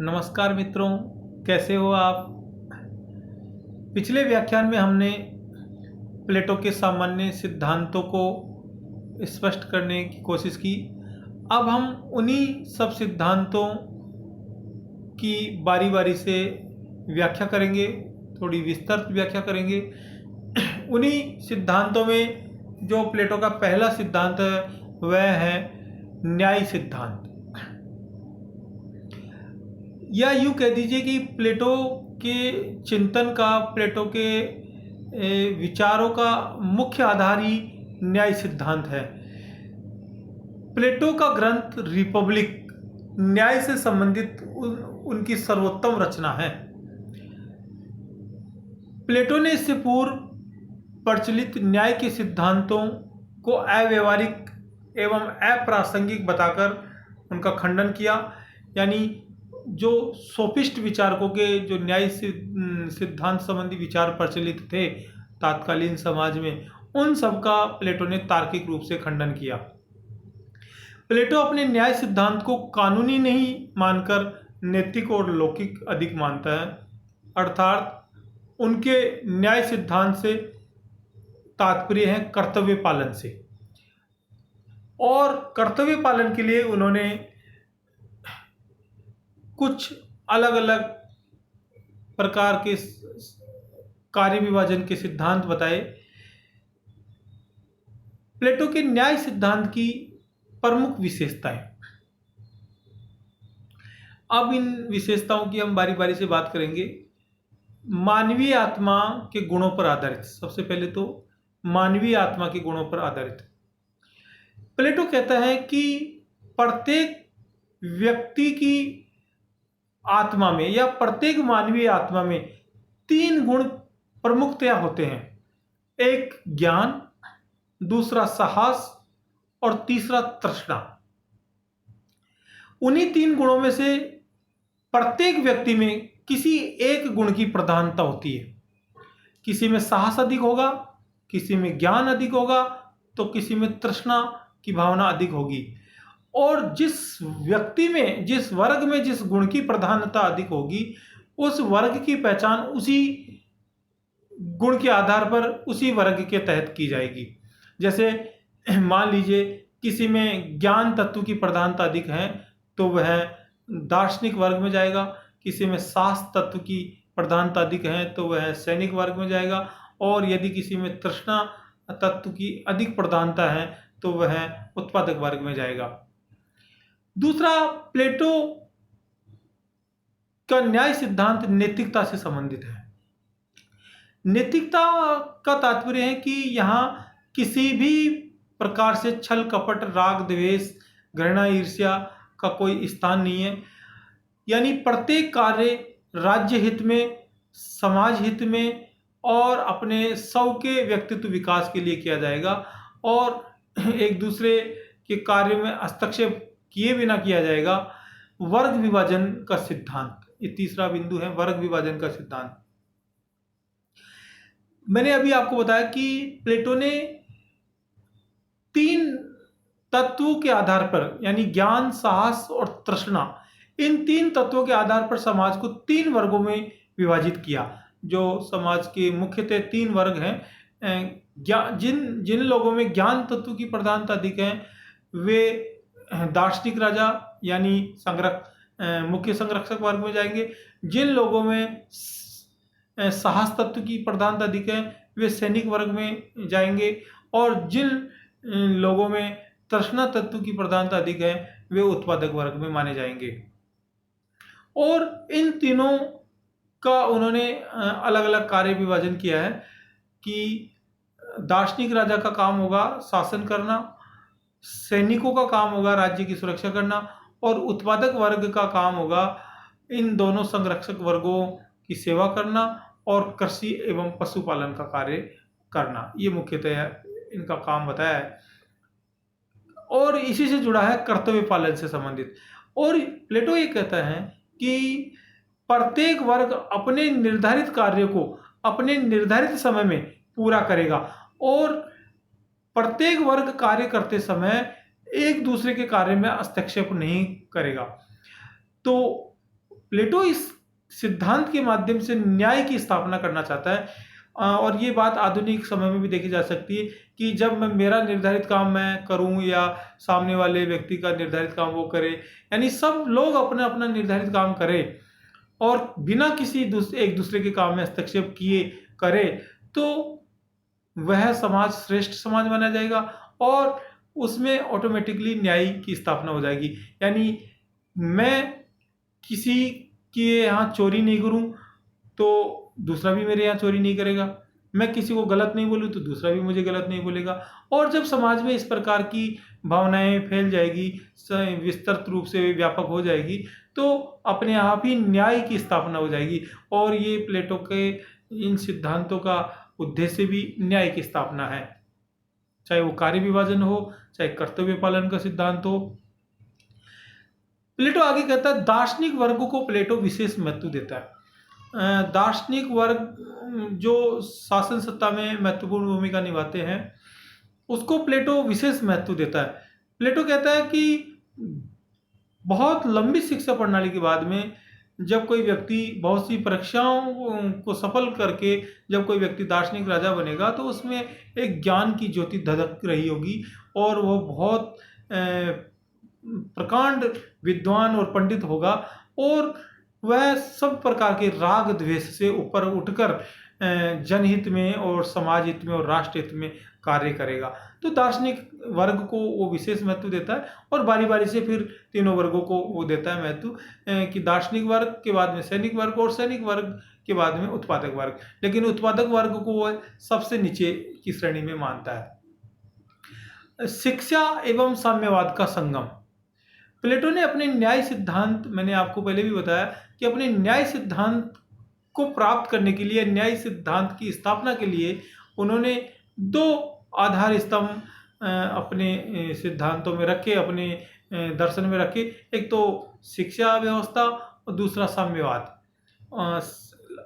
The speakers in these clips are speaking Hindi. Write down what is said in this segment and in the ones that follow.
नमस्कार मित्रों, कैसे हो आप। पिछले व्याख्यान में हमने प्लेटो के सामान्य सिद्धांतों को स्पष्ट करने की कोशिश की। अब हम उन्हीं सब सिद्धांतों की बारी बारी से व्याख्या करेंगे, थोड़ी विस्तृत व्याख्या करेंगे। उन्हीं सिद्धांतों में जो प्लेटो का पहला सिद्धांत है वह है न्याय सिद्धांत, या यूं कह दीजिए कि प्लेटो के चिंतन का, प्लेटो के विचारों का मुख्य आधार ही न्याय सिद्धांत है। प्लेटो का ग्रंथ रिपब्लिक न्याय से संबंधित उनकी सर्वोत्तम रचना है। प्लेटो ने इससे पूर्व प्रचलित न्याय के सिद्धांतों को अव्यवहारिक एवं अप्रासंगिक बताकर उनका खंडन किया। यानी जो सोफिस्ट विचारकों के जो न्याय सिद्धांत संबंधी विचार प्रचलित थे तात्कालीन समाज में, उन सब का प्लेटो ने तार्किक रूप से खंडन किया। प्लेटो अपने न्याय सिद्धांत को कानूनी नहीं मानकर नैतिक और लौकिक अधिक मानता है। अर्थात उनके न्याय सिद्धांत से तात्पर्य है कर्तव्य पालन से, और कर्तव्य पालन के लिए उन्होंने कुछ अलग अलग प्रकार के कार्य विभाजन के सिद्धांत बताए। प्लेटो के न्याय सिद्धांत की प्रमुख विशेषताएं, अब इन विशेषताओं की हम बारी बारी से बात करेंगे। मानवीय आत्मा के गुणों पर आधारित, सबसे पहले तो मानवीय आत्मा के गुणों पर आधारित। प्लेटो कहता है कि प्रत्येक व्यक्ति की आत्मा में या प्रत्येक मानवीय आत्मा में 3 गुण प्रमुखतया होते हैं। एक ज्ञान, दूसरा साहस और तीसरा तृष्णा। उन्हीं 3 गुणों में से प्रत्येक व्यक्ति में किसी एक गुण की प्रधानता होती है। किसी में साहस अधिक होगा, किसी में ज्ञान अधिक होगा, तो किसी में तृष्णा की भावना अधिक होगी। और जिस व्यक्ति में, जिस वर्ग में जिस गुण की प्रधानता अधिक होगी, उस वर्ग की पहचान उसी गुण के आधार पर उसी वर्ग के तहत की जाएगी। जैसे मान लीजिए किसी में ज्ञान तत्व की प्रधानता अधिक है तो वह दार्शनिक वर्ग में जाएगा, किसी में साहस तत्व की प्रधानता अधिक है तो वह सैनिक वर्ग में जाएगा, और यदि किसी में तृष्णा तत्व की अधिक प्रधानता है तो वह उत्पादक वर्ग में जाएगा। दूसरा, प्लेटो का न्याय सिद्धांत नैतिकता से संबंधित है। नैतिकता का तात्पर्य है कि यहाँ किसी भी प्रकार से छल कपट, राग द्वेष, घृणा, ईर्ष्या का कोई स्थान नहीं है। यानी प्रत्येक कार्य राज्य हित में, समाज हित में और अपने स्व के व्यक्तित्व विकास के लिए किया जाएगा, और एक दूसरे के कार्य में हस्तक्षेप किए बिना किया जाएगा। वर्ग विभाजन का सिद्धांत, ये तीसरा बिंदु है, वर्ग विभाजन का सिद्धांत। मैंने अभी आपको बताया कि प्लेटो ने 3 तत्वों के आधार पर, यानी ज्ञान, साहस और तृष्णा, इन 3 तत्वों के आधार पर समाज को 3 वर्गों में विभाजित किया। जो समाज के मुख्यतः 3 वर्ग हैं। जिन लोगों में ज्ञान तत्व की प्रधानता अधिक है वे दार्शनिक राजा यानी मुख्य संरक्षक वर्ग में जाएंगे। जिन लोगों में साहस तत्व की प्रधानता अधिक है वे सैनिक वर्ग में जाएंगे, और जिन लोगों में तृष्णा तत्व की प्रधानता अधिक है वे उत्पादक वर्ग में माने जाएंगे। और इन तीनों का उन्होंने अलग अलग कार्य विभाजन किया है कि दार्शनिक राजा का काम होगा शासन करना, सैनिकों का काम होगा राज्य की सुरक्षा करना, और उत्पादक वर्ग का काम होगा इन दोनों संरक्षक वर्गों की सेवा करना और कृषि एवं पशुपालन का कार्य करना। ये मुख्यतः इनका काम बताया है, और इसी से जुड़ा है कर्तव्य पालन से संबंधित। और प्लेटो ये कहता है कि प्रत्येक वर्ग अपने निर्धारित कार्य को अपने निर्धारित समय में पूरा करेगा, और प्रत्येक वर्ग कार्य करते समय एक दूसरे के कार्य में हस्तक्षेप नहीं करेगा। तो प्लेटो इस सिद्धांत के माध्यम से न्याय की स्थापना करना चाहता है। और ये बात आधुनिक समय में भी देखी जा सकती है कि जब मैं मेरा निर्धारित काम मैं करूं या सामने वाले व्यक्ति का निर्धारित काम वो करे, यानी सब लोग अपना अपना निर्धारित काम करें और बिना किसी एक दूसरे के काम में हस्तक्षेप किए करे, तो वह समाज श्रेष्ठ समाज माना जाएगा और उसमें ऑटोमेटिकली न्याय की स्थापना हो जाएगी। यानी मैं किसी के यहाँ चोरी नहीं करूं तो दूसरा भी मेरे यहाँ चोरी नहीं करेगा, मैं किसी को गलत नहीं बोलूं तो दूसरा भी मुझे गलत नहीं बोलेगा। और जब समाज में इस प्रकार की भावनाएं फैल जाएगी, विस्तृत रूप से व्यापक हो जाएगी, तो अपने आप ही न्याय की स्थापना हो जाएगी। और ये प्लेटो के इन सिद्धांतों का उद्देश्य भी न्याय की स्थापना है, चाहे वो कार्य विभाजन हो, चाहे कर्तव्य पालन का सिद्धांत हो। प्लेटो आगे कहता है दार्शनिक वर्ग को प्लेटो विशेष महत्व देता है। दार्शनिक वर्ग जो शासन सत्ता में महत्वपूर्ण भूमिका निभाते हैं उसको प्लेटो विशेष महत्व देता है। प्लेटो कहता है कि बहुत लंबी शिक्षा प्रणाली के बाद में जब कोई व्यक्ति बहुत सी परीक्षाओं को सफल करके जब कोई व्यक्ति दार्शनिक राजा बनेगा तो उसमें एक ज्ञान की ज्योति धधक रही होगी और वो बहुत प्रकांड विद्वान और पंडित होगा और वह सब प्रकार के राग द्वेष से ऊपर उठकर जनहित में और समाज हित में और राष्ट्र हित में कार्य करेगा। तो दार्शनिक वर्ग को वो विशेष महत्व देता है और बारी बारी से फिर तीनों वर्गों को वो देता है महत्व कि दार्शनिक वर्ग के बाद में सैनिक वर्ग और सैनिक वर्ग के बाद में उत्पादक वर्ग, लेकिन उत्पादक वर्ग को वह सबसे नीचे की श्रेणी में मानता है। शिक्षा एवं साम्यवाद का संगम। प्लेटो ने अपने न्याय सिद्धांत, मैंने आपको पहले भी बताया कि अपने न्याय सिद्धांत को प्राप्त करने के लिए, न्याय सिद्धांत की स्थापना के लिए उन्होंने दो आधार स्तंभ अपने सिद्धांतों में रखे, अपने दर्शन में रखे। एक तो शिक्षा व्यवस्था और दूसरा साम्यवाद।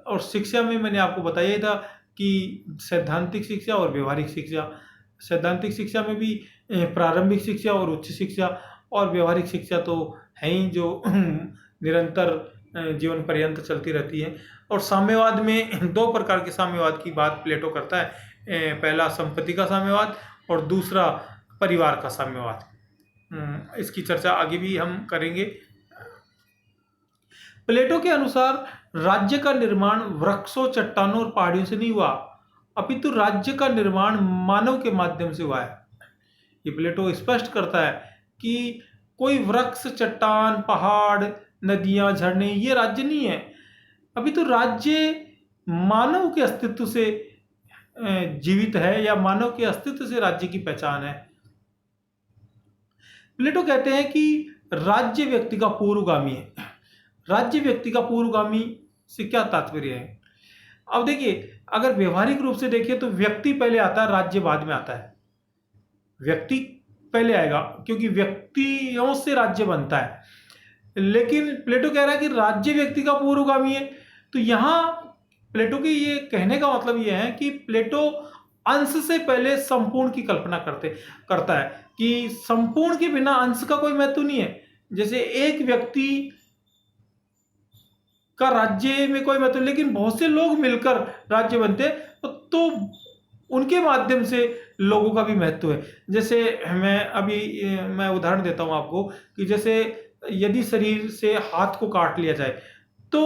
और शिक्षा में मैंने आपको बताया था कि सैद्धांतिक शिक्षा और व्यवहारिक शिक्षा। सैद्धांतिक शिक्षा में भी प्रारंभिक शिक्षा और उच्च शिक्षा और व्यवहारिक शिक्षा तो है ही जो निरंतर जीवन पर्यंत चलती रहती है। और साम्यवाद में दो प्रकार के साम्यवाद की बात प्लेटो करता है, पहला संपत्ति का साम्यवाद और दूसरा परिवार का साम्यवाद। इसकी चर्चा आगे भी हम करेंगे। प्लेटो के अनुसार राज्य का निर्माण वृक्षों, चट्टानों और पहाड़ियों से नहीं हुआ, अपितु राज्य का निर्माण मानव के माध्यम से हुआ है। ये प्लेटो स्पष्ट करता है कि कोई वृक्ष, चट्टान, पहाड़, नदियां, झरने ये राज्य नहीं है, अभी तो राज्य मानव के अस्तित्व से जीवित है या मानव के अस्तित्व से राज्य की पहचान है। प्लेटो कहते हैं कि राज्य व्यक्ति का पूर्वगामी है। राज्य व्यक्ति का पूर्वगामी से क्या तात्पर्य है? अब देखिए, अगर व्यवहारिक रूप से देखिए तो व्यक्ति पहले आता है, राज्य बाद में आता है। व्यक्ति पहले आएगा क्योंकि व्यक्तियों से राज्य बनता है, लेकिन प्लेटो कह रहा है कि राज्य व्यक्ति का पूर्वगामी है। तो यहां प्लेटो के ये कहने का मतलब ये है कि प्लेटो अंश से पहले संपूर्ण की कल्पना करता है कि संपूर्ण के बिना अंश का कोई महत्व नहीं है। जैसे एक व्यक्ति का राज्य में कोई महत्व, लेकिन बहुत से लोग मिलकर राज्य बनते तो उनके माध्यम से लोगों का भी महत्व है। जैसे मैं उदाहरण देता हूं आपको कि जैसे यदि शरीर से हाथ को काट लिया जाए तो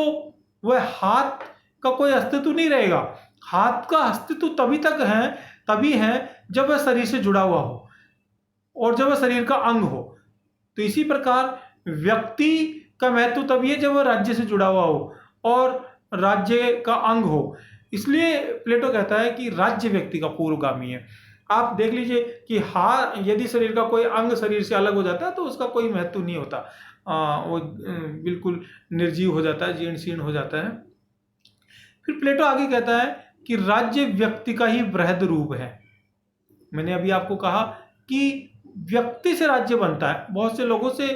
वह हाथ का कोई अस्तित्व नहीं रहेगा। हाथ का अस्तित्व तभी है जब वह शरीर से जुड़ा हुआ हो और जब वह शरीर का अंग हो। तो इसी प्रकार व्यक्ति का महत्व तभी है जब वह राज्य से जुड़ा हुआ हो और राज्य का अंग हो। इसलिए प्लेटो कहता है कि राज्य व्यक्ति का पूर्वगामी है। आप देख लीजिए कि यदि शरीर का कोई अंग शरीर से अलग हो जाता है तो उसका कोई महत्व नहीं होता, वो बिल्कुल निर्जीव हो जाता है, जीर्ण शीर्ण हो जाता है। फिर प्लेटो आगे कहता है कि राज्य व्यक्ति का ही बृहद रूप है। मैंने अभी आपको कहा कि व्यक्ति से राज्य बनता है, बहुत से लोगों से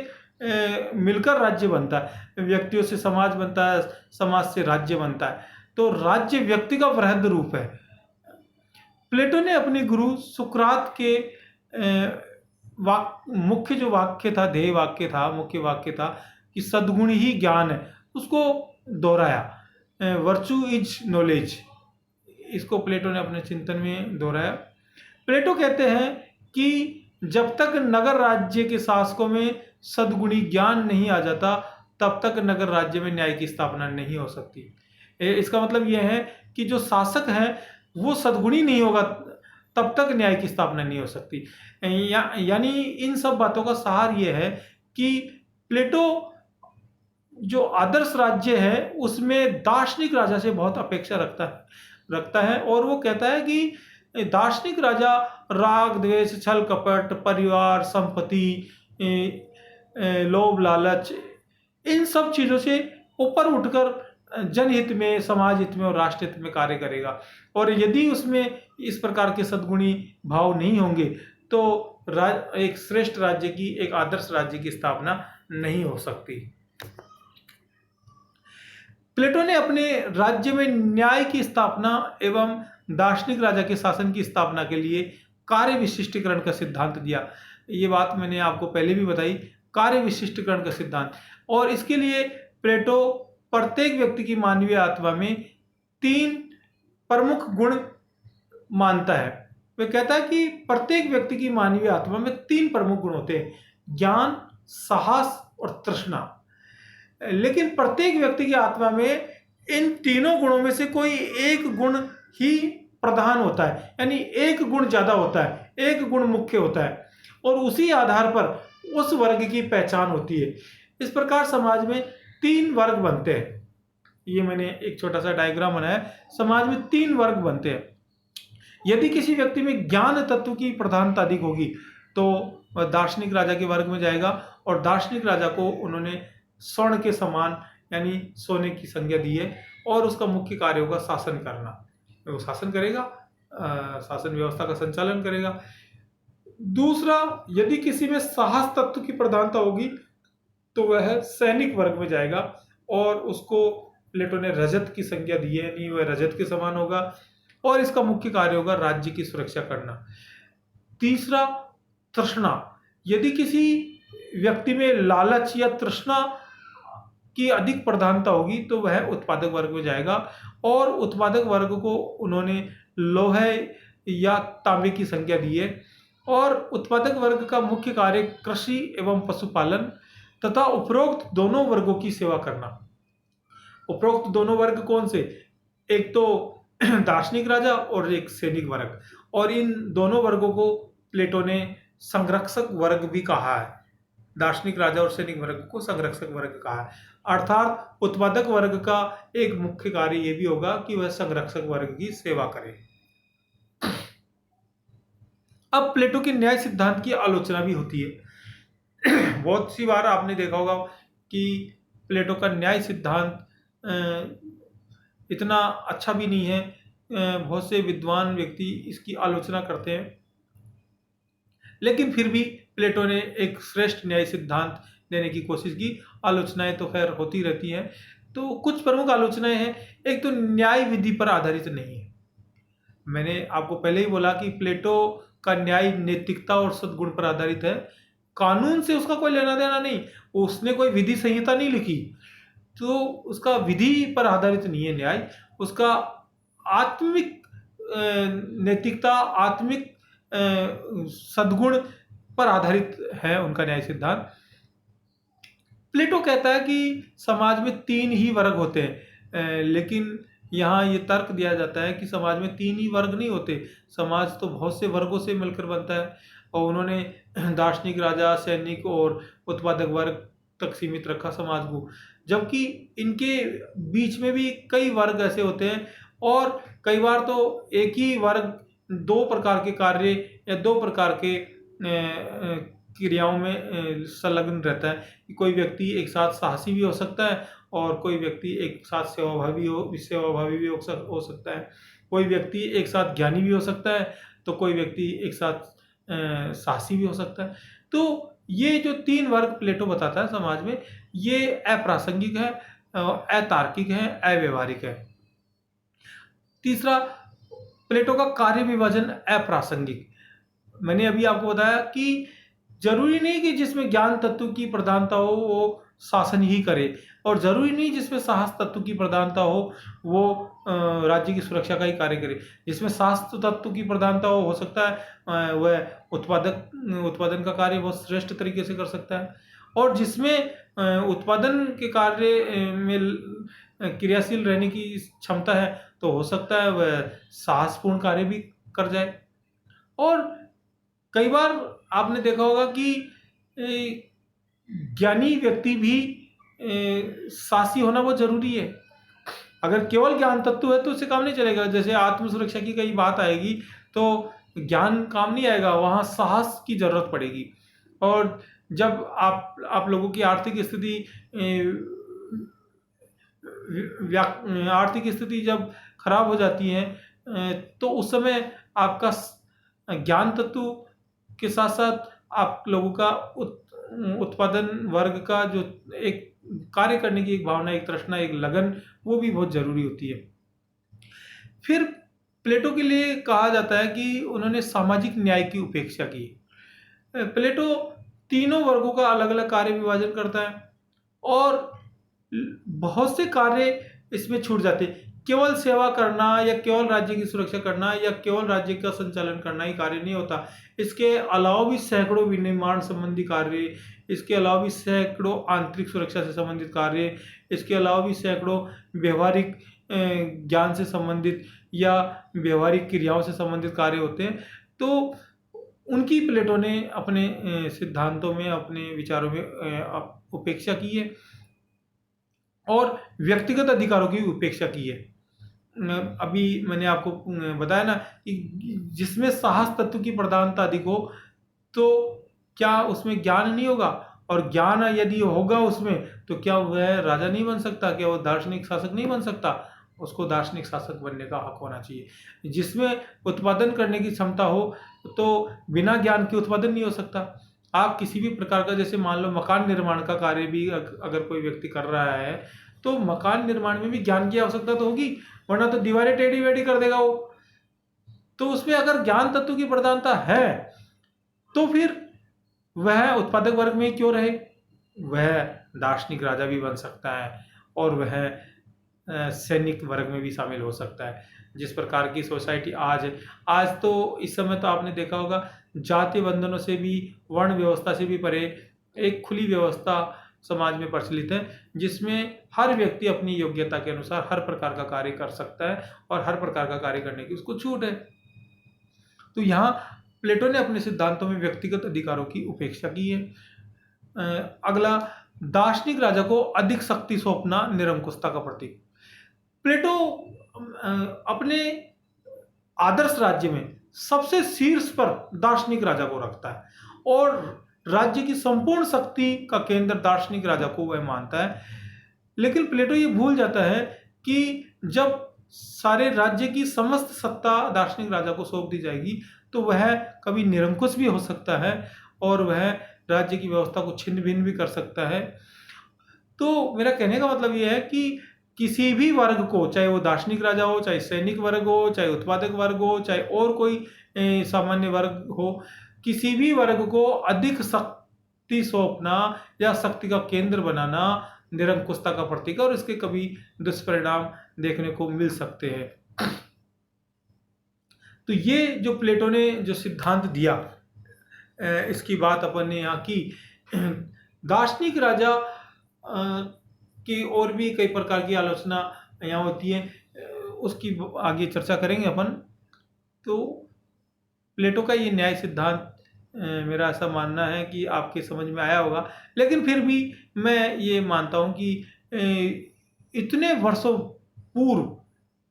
मिलकर राज्य बनता है, व्यक्तियों से समाज बनता है, समाज से राज्य बनता है। तो राज्य व्यक्ति का बृहद रूप है। प्लेटो ने अपने गुरु सुकरात के मुख्य वाक्य था कि सद्गुण ही ज्ञान है, उसको दोहराया। वर्चू इज नॉलेज, इसको प्लेटो ने अपने चिंतन में दोहराया। प्लेटो कहते हैं कि जब तक नगर राज्य के शासकों में सद्गुणी ज्ञान नहीं आ जाता, तब तक नगर राज्य में न्याय की स्थापना नहीं हो सकती। इसका मतलब यह है कि जो शासक है वो सद्गुणी नहीं होगा, तब तक न्याय की स्थापना नहीं हो सकती। यानी इन सब बातों का सार यह है कि प्लेटो जो आदर्श राज्य है उसमें दार्शनिक राजा से बहुत अपेक्षा रखता है और वो कहता है कि दार्शनिक राजा राग द्वेष छल कपट परिवार संपत्ति लोभ लालच इन सब चीज़ों से ऊपर उठकर जनहित में समाज हित में और राष्ट्र हित में कार्य करेगा। और यदि उसमें इस प्रकार के सद्गुणी भाव नहीं होंगे तो एक श्रेष्ठ राज्य की, एक आदर्श राज्य की स्थापना नहीं हो सकती। प्लेटो ने अपने राज्य में न्याय की स्थापना एवं दार्शनिक राजा के शासन की स्थापना के लिए कार्य विशिष्टीकरण का सिद्धांत दिया। ये बात मैंने आपको पहले भी बताई, कार्य विशिष्टीकरण का सिद्धांत। और इसके लिए प्लेटो प्रत्येक व्यक्ति की मानवीय आत्मा में 3 प्रमुख गुण मानता है। वह कहता है कि प्रत्येक व्यक्ति की मानवीय आत्मा में 3 प्रमुख गुण होते हैं, ज्ञान, साहस और तृष्णा। लेकिन प्रत्येक व्यक्ति की आत्मा में इन तीनों गुणों में से कोई एक गुण ही प्रधान होता है, यानी एक गुण ज्यादा होता है, एक गुण मुख्य होता है और उसी आधार पर उस वर्ग की पहचान होती है। इस प्रकार समाज में 3 वर्ग बनते हैं। ये मैंने एक छोटा सा डायग्राम बनाया। समाज में 3 वर्ग बनते हैं। यदि किसी व्यक्ति में ज्ञान तत्व की प्रधानता अधिक होगी तो वह दार्शनिक राजा के वर्ग में जाएगा और दार्शनिक राजा को उन्होंने स्वर्ण के समान यानी सोने की संज्ञा दी है और उसका मुख्य कार्य होगा शासन करना। वो शासन करेगा, शासन व्यवस्था का संचालन करेगा। दूसरा, यदि किसी में साहस तत्व की प्रधानता होगी तो वह सैनिक वर्ग में जाएगा और उसको प्लेटो ने रजत की संज्ञा दी है, यानी वह रजत के समान होगा और इसका मुख्य कार्य होगा राज्य की सुरक्षा करना। तीसरा, तृष्णा। यदि किसी व्यक्ति में लालच या तृष्णा की अधिक प्रधानता होगी तो वह उत्पादक वर्ग में जाएगा और उत्पादक वर्ग को उन्होंने लोहे या तांबे की संज्ञा दी है और उत्पादक वर्ग का मुख्य कार्य कृषि एवं पशुपालन तथा उपरोक्त दोनों वर्गों की सेवा करना। उपरोक्त दोनों वर्ग कौन से? एक तो दार्शनिक राजा और एक सैनिक वर्ग, और इन दोनों वर्गों को प्लेटो ने संरक्षक वर्ग भी कहा है। दार्शनिक राजा और सैनिक वर्ग को संरक्षक वर्ग कहा है। अर्थात उत्पादक वर्ग का एक मुख्य कार्य यह भी होगा कि वह संरक्षक वर्ग की सेवा करे। अब प्लेटो के न्याय सिद्धांत की आलोचना भी होती है। बहुत सी बार आपने देखा होगा कि प्लेटो का न्याय सिद्धांत इतना अच्छा भी नहीं है। बहुत से विद्वान व्यक्ति इसकी आलोचना करते हैं, लेकिन फिर भी प्लेटो ने एक श्रेष्ठ न्याय सिद्धांत देने की कोशिश की। आलोचनाएं तो खैर होती रहती हैं। तो कुछ प्रमुख आलोचनाएं हैं। एक तो न्याय विधि पर आधारित नहीं है। मैंने आपको पहले ही बोला कि प्लेटो का न्याय नैतिकता और सद्गुण पर आधारित है। कानून से उसका कोई लेना देना नहीं, उसने कोई विधि संहिता नहीं लिखी, तो उसका विधि पर आधारित नहीं है न्याय। उसका आत्मिक नैतिकता, आत्मिक सद्गुण पर आधारित है उनका न्याय सिद्धांत। प्लेटो कहता है कि समाज में 3 ही वर्ग होते हैं, लेकिन यहाँ ये तर्क दिया जाता है कि समाज में 3 ही वर्ग नहीं होते, समाज तो बहुत से वर्गों से मिलकर बनता है। और उन्होंने दार्शनिक राजा, सैनिक और उत्पादक वर्ग तक सीमित रखा समाज को, जबकि इनके बीच में भी कई वर्ग ऐसे होते हैं और कई बार तो एक ही वर्ग 2 प्रकार के कार्य या 2 प्रकार के क्रियाओं में संलग्न रहता है। कि कोई व्यक्ति एक साथ साहसी भी हो सकता है और कोई व्यक्ति एक साथ सेवाभावी भी हो सकता है। कोई व्यक्ति एक साथ ज्ञानी भी हो सकता है तो कोई व्यक्ति एक साथ साहसी भी हो सकता है। तो ये जो 3 वर्ग प्लेटो बताता है समाज में, ये अप्रासंगिक है, अतार्किक है, अव्यवहारिक है। तीसरा, प्लेटो का कार्य विभाजन अप्रासंगिक। मैंने अभी आपको बताया कि जरूरी नहीं कि जिसमें ज्ञान तत्व की प्रधानता हो वो शासन ही करे, और जरूरी नहीं जिसमें साहस तत्व की प्रधानता हो वो राज्य की सुरक्षा का ही कार्य करे। जिसमें साहस तत्व की प्रधानता हो सकता है वह उत्पादन का कार्य बहुत श्रेष्ठ तरीके से कर सकता है, और जिसमें उत्पादन के कार्य में क्रियाशील रहने की क्षमता है तो हो सकता है वह साहसपूर्ण कार्य भी कर जाए। और कई बार आपने देखा होगा कि ज्ञानी व्यक्ति भी साहसी होना बहुत जरूरी है। अगर केवल ज्ञान तत्व है तो उससे काम नहीं चलेगा। जैसे आत्म सुरक्षा की कई बात आएगी तो ज्ञान काम नहीं आएगा, वहाँ साहस की जरूरत पड़ेगी। और जब आप लोगों की आर्थिक स्थिति जब खराब हो जाती है तो उस समय आपका ज्ञान तत्व के साथ साथ आप लोगों का उत्पादन वर्ग का जो एक कार्य करने की एक भावना, एक तृष्णा, एक लगन, वो भी बहुत जरूरी होती है। फिर प्लेटो के लिए कहा जाता है कि उन्होंने सामाजिक न्याय की उपेक्षा की। प्लेटो तीनों वर्गों का अलग अलग कार्य विभाजन करता है और बहुत से कार्य इसमें छूट जाते हैं। केवल सेवा करना या केवल राज्य की सुरक्षा करना या केवल राज्य का संचालन करना ही कार्य नहीं होता। इसके अलावा भी सैकड़ों विनिर्माण संबंधी कार्य, इसके अलावा भी सैकड़ों आंतरिक सुरक्षा से संबंधित कार्य, इसके अलावा भी सैकड़ों व्यवहारिक ज्ञान से संबंधित या व्यवहारिक क्रियाओं से संबंधित कार्य होते हैं। तो उनकी प्लेटो ने अपने सिद्धांतों में, अपने विचारों में उपेक्षा की है और व्यक्तिगत अधिकारों की उपेक्षा की है। अभी मैंने आपको बताया ना कि जिसमें साहस तत्व की प्रधानता अधिक हो तो क्या उसमें ज्ञान नहीं होगा, और ज्ञान यदि होगा उसमें तो क्या वह राजा नहीं बन सकता, क्या वह दार्शनिक शासक नहीं बन सकता? उसको दार्शनिक शासक बनने का हक होना चाहिए। जिसमें उत्पादन करने की क्षमता हो तो बिना ज्ञान के उत्पादन नहीं हो सकता। आप किसी भी प्रकार का, जैसे मान लो मकान निर्माण का कार्य भी अगर कोई व्यक्ति कर रहा है तो मकान निर्माण में भी ज्ञान की आवश्यकता तो होगी, वरना तो दीवारें टेढ़ी वेढ़ी कर देगा वो। तो उसमें अगर ज्ञान तत्व की प्रधानता है तो फिर वह उत्पादक वर्ग में क्यों रहे, वह दार्शनिक राजा भी बन सकता है और वह सैनिक वर्ग में भी शामिल हो सकता है। जिस प्रकार की सोसाइटी आज है, आज तो इस समय तो आपने देखा होगा जाति बंधनों से भी, वर्ण व्यवस्था से भी परे एक खुली व्यवस्था समाज में प्रचलित है, जिसमें हर व्यक्ति अपनी योग्यता के अनुसार हर प्रकार का कार्य कर सकता है और हर प्रकार का कार्य करने की उसको छूट है। तो यहाँ प्लेटो ने अपने सिद्धांतों में व्यक्तिगत अधिकारों की उपेक्षा की है। अगला, दार्शनिक राजा को अधिक शक्ति सौंपना निरंकुशता का प्रतीक। प्लेटो अपने आदर्श राज्य में सबसे शीर्ष पर दार्शनिक राजा को रखता है और राज्य की संपूर्ण शक्ति का केंद्र दार्शनिक राजा को वह मानता है। लेकिन प्लेटो ये भूल जाता है कि जब सारे राज्य की समस्त सत्ता दार्शनिक राजा को सौंप दी जाएगी तो वह कभी निरंकुश भी हो सकता है और वह राज्य की व्यवस्था को छिन्न भिन्न भी कर सकता है। तो मेरा कहने का मतलब यह है कि किसी भी वर्ग को, चाहे वो दार्शनिक राजा हो, चाहे सैनिक वर्ग हो, चाहे उत्पादक वर्ग हो, चाहे और कोई सामान्य वर्ग हो, किसी भी वर्ग को अधिक शक्ति सौंपना या शक्ति का केंद्र बनाना निरंकुशता का प्रतीक है और इसके कभी दुष्परिणाम देखने को मिल सकते हैं। तो ये जो प्लेटो ने जो सिद्धांत दिया, इसकी बात अपन ने यहाँ की। दार्शनिक राजा की और भी कई प्रकार की आलोचना यहाँ होती है, उसकी आगे चर्चा करेंगे अपन। तो प्लेटो का ये न्याय सिद्धांत मेरा ऐसा मानना है कि आपके समझ में आया होगा, लेकिन फिर भी मैं ये मानता हूँ कि इतने वर्षों पूर्व,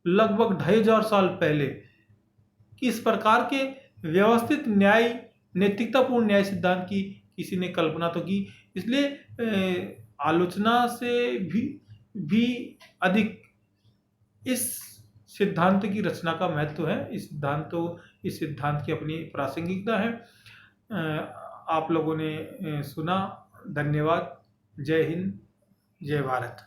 लगभग 2500 साल पहले, कि इस प्रकार के व्यवस्थित न्याय, नैतिकतापूर्ण न्याय सिद्धांत की किसी ने कल्पना तो की, इसलिए आलोचना से भी अधिक इस सिद्धांत की रचना का महत्व है। इस सिद्धांत की अपनी प्रासंगिकता है। आप लोगों ने सुना, धन्यवाद। जय हिंद, जय भारत।